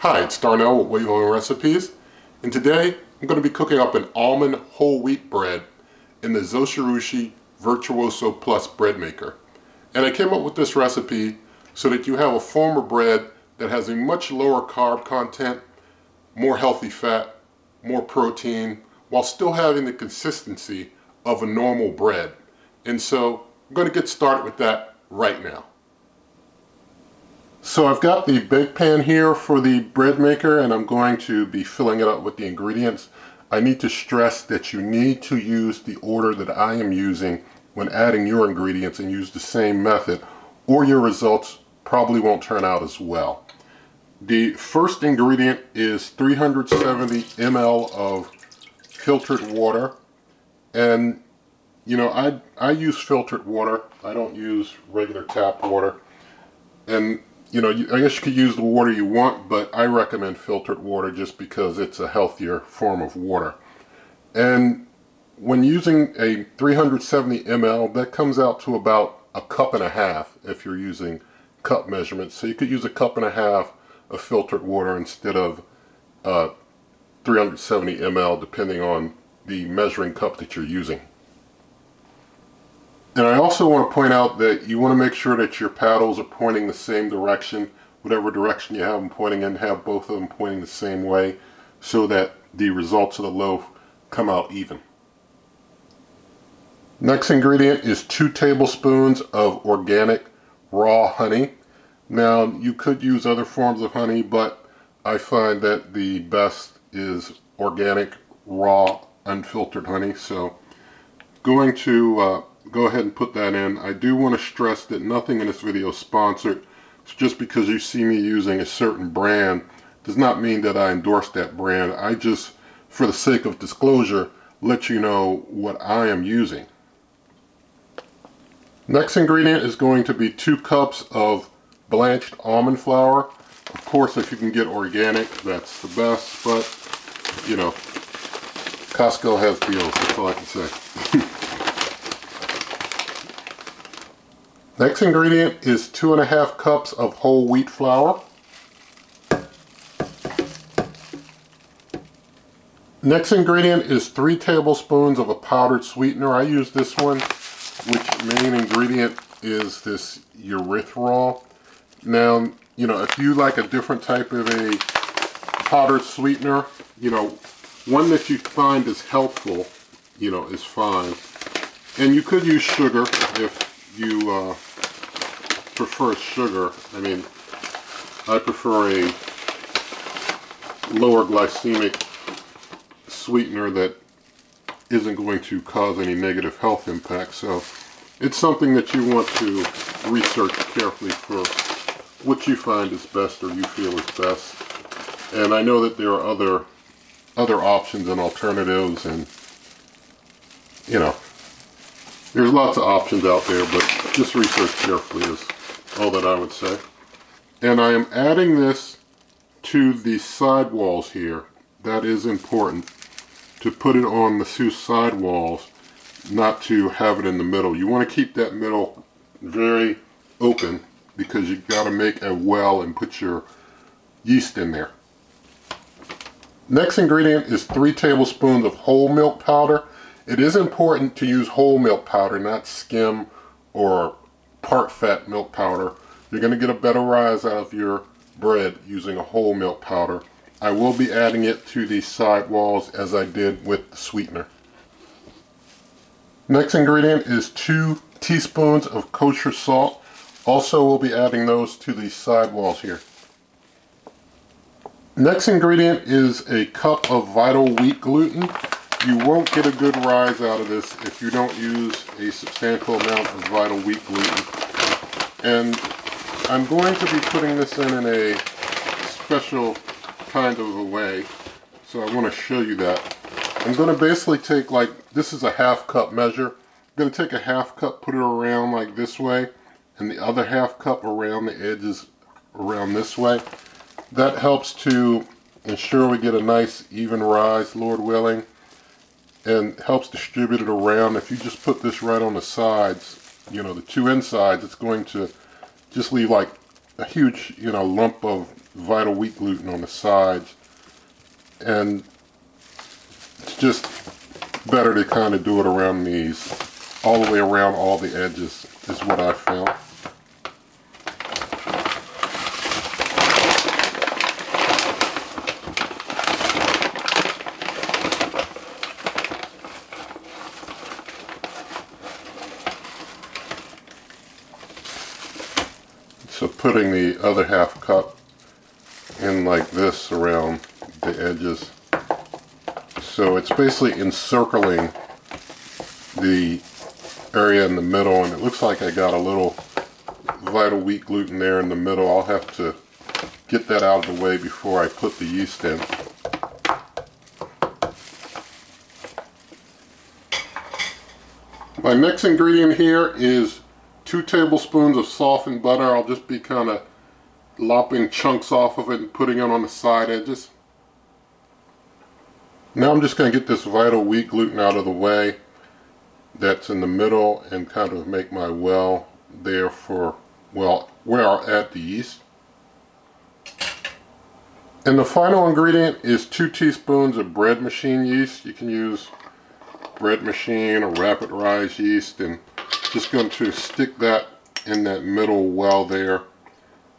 Hi, it's Darnell with Wheel and Recipes, and today I'm going to be cooking up an almond whole wheat bread in the Zojirushi Virtuoso Breadmaker. And I came up with this recipe so that you have a form of bread that has a much lower carb content, more healthy fat, more protein, while still having the consistency of a normal bread. And so I'm going to get started with that right now. So I've got the bake pan here for the bread maker, and I'm going to be filling it up with the ingredients. I need to stress that you need to use the order that I am using when adding your ingredients and use the same method, or your results probably won't turn out as well. The first ingredient is 370 ml of filtered water, and you know, I use filtered water. I don't use regular tap water. And you know, I guess you could use the water you want, but I recommend filtered water just because it's a healthier form of water. And when using a 370 ml, that comes out to about a cup and a half if you're using cup measurements. So you could use a cup and a half of filtered water instead of 370 ml, depending on the measuring cup that you're using. And I also want to point out that you want to make sure that your paddles are pointing the same direction. Whatever direction you have them pointing in, have both of them pointing the same way so that the results of the loaf come out even. Next ingredient is 2 tablespoons of organic raw honey. Now you could use other forms of honey, but I find that the best is organic, raw, unfiltered honey. So going to go ahead and put that in. I do want to stress that nothing in this video is sponsored. So just because you see me using a certain brand does not mean that I endorse that brand. I just, for the sake of disclosure, let you know what I am using. Next ingredient is going to be 2 cups of blanched almond flour. Of course, if you can get organic, that's the best, but you know, Costco has deals, that's all I can say. Next ingredient is 2.5 cups of whole wheat flour. Next ingredient is 3 tablespoons of a powdered sweetener. I use this one, which main ingredient is this erythritol. Now, you know, if you like a different type of a powdered sweetener, you know, one that you find is helpful, you know, is fine. And you could use sugar if you prefer sugar. I mean, I prefer a lower glycemic sweetener that isn't going to cause any negative health impact. So it's something that you want to research carefully for what you find is best or you feel is best. And I know that there are other options and alternatives, and you know, there's lots of options out there, but just research carefully is all that I would say. And I am adding this to the side walls here. That is important, to put it on the 2 side walls, not to have it in the middle. You want to keep that middle very open because you've got to make a well and put your yeast in there. Next ingredient is 3 tablespoons of whole milk powder. It is important to use whole milk powder, not skim or part fat milk powder. You're going to get a better rise out of your bread using a whole milk powder. I will be adding it to the side walls as I did with the sweetener. Next ingredient is 2 teaspoons of kosher salt. Also, we'll be adding those to the side walls here. Next ingredient is a cup of vital wheat gluten. You won't get a good rise out of this if you don't use a substantial amount of vital wheat gluten. And I'm going to be putting this in a special kind of a way, so I want to show you that. I'm going to basically take, like, this is a 1/2 cup measure. I'm going to take a 1/2 cup, put it around like this way, and the other 1/2 cup around the edges around this way. That helps to ensure we get a nice even rise, Lord willing, and helps distribute it around. If you just put this right on the sides, you know, the 2 insides, it's going to just leave like a huge, you know, lump of vital wheat gluten on the sides, and it's just better to kind of do it around these, all the way around all the edges is what I found. So putting the other half cup in like this around the edges. So it's basically encircling the area in the middle, and it looks like I got a little vital wheat gluten there in the middle. I'll have to get that out of the way before I put the yeast in. My next ingredient here is 2 tablespoons of softened butter. I'll just be kind of lopping chunks off of it and putting it on the side edges. Now I'm just going to get this vital wheat gluten out of the way that's in the middle and kind of make my well there for, well, where I'll add the yeast. And the final ingredient is 2 teaspoons of bread machine yeast. You can use bread machine or rapid rise yeast, and just going to stick that in that middle well there.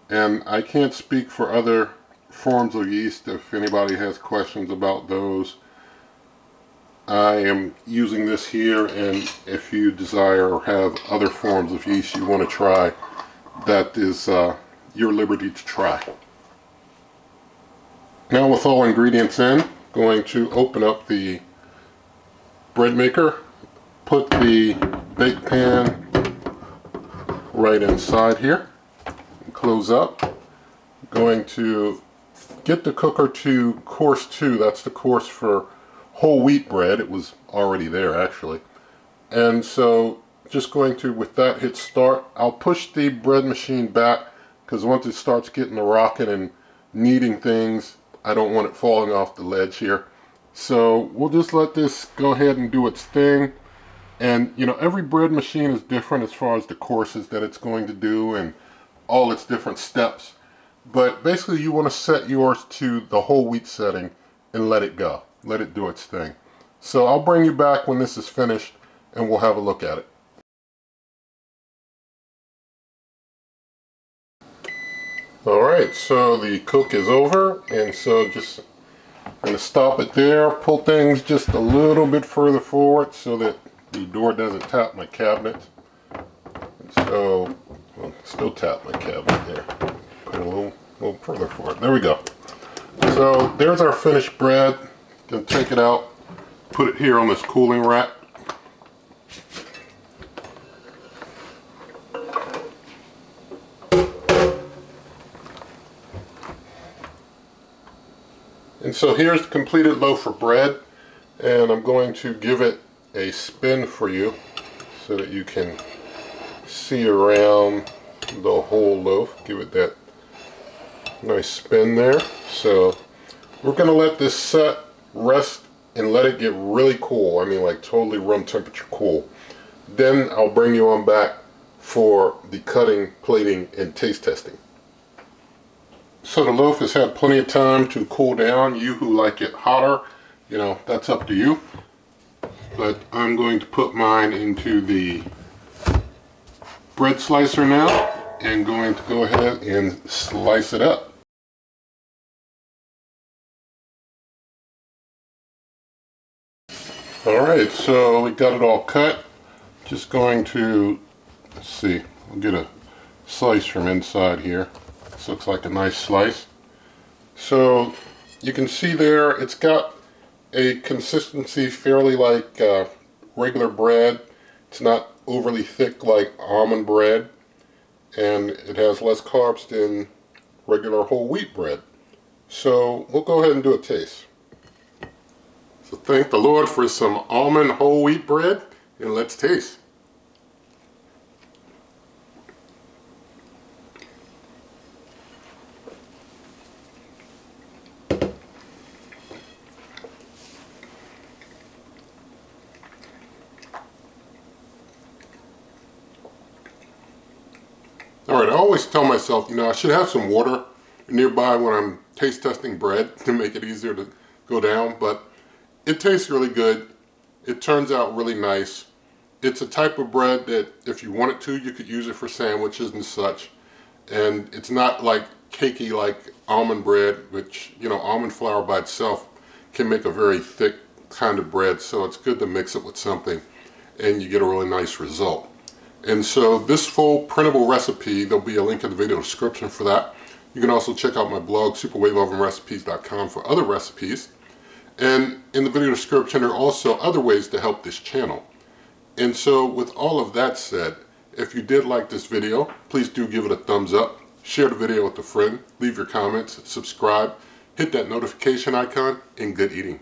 And I can't speak for other forms of yeast. If anybody has questions about those, I am using this here, and if you desire or have other forms of yeast you want to try, that is your liberty to try. Now, with all ingredients in, going to open up the bread maker, put the bake pan right inside here, and close up. Going to get the cooker to course 2. That's the course for whole wheat bread. It was already there actually. And so just going to, with that, hit start. I'll push the bread machine back because once it starts getting the rocking and kneading things, I don't want it falling off the ledge here. So we'll just let this go ahead and do its thing. And you know, every bread machine is different as far as the courses that it's going to do and all its different steps. But basically you want to set yours to the whole wheat setting and let it go. Let it do its thing. So I'll bring you back when this is finished and we'll have a look at it. Alright, so the cook is over, and so just I'm going to stop it there, pull things just a little bit further forward so that the door doesn't tap my cabinet. And so, well, still tap my cabinet there. Put it a little further forward. There we go. So there's our finished bread. Gonna take it out, put it here on this cooling rack. And so here's the completed loaf of bread, and I'm going to give it a spin for you so that you can see around the whole loaf. Give it that nice spin there. So we're going to let this set, rest, and let it get really cool. I mean, like totally room temperature cool. Then I'll bring you on back for the cutting, plating, and taste testing. So the loaf has had plenty of time to cool down. You who like it hotter, you know, that's up to you. But I'm going to put mine into the bread slicer now and going to go ahead and slice it up. Alright, so we got it all cut. Just going to, let's see, we'll get a slice from inside here. This looks like a nice slice. So you can see there it's got a consistency fairly like regular bread. It's not overly thick like almond bread, and it has less carbs than regular whole wheat bread. So we'll go ahead and do a taste. So thank the Lord for some almond whole wheat bread, and let's taste. Alright, I always tell myself, you know, I should have some water nearby when I'm taste testing bread to make it easier to go down, but it tastes really good. It turns out really nice. It's a type of bread that if you wanted to, you could use it for sandwiches and such. And it's not like cakey like almond bread, which, you know, almond flour by itself can make a very thick kind of bread, so it's good to mix it with something and you get a really nice result. And so this full printable recipe, there'll be a link in the video description for that. You can also check out my blog, superwaveovenrecipes.com, for other recipes. And in the video description are also other ways to help this channel. And so with all of that said, if you did like this video, please do give it a thumbs up, share the video with a friend, leave your comments, subscribe, hit that notification icon, and good eating.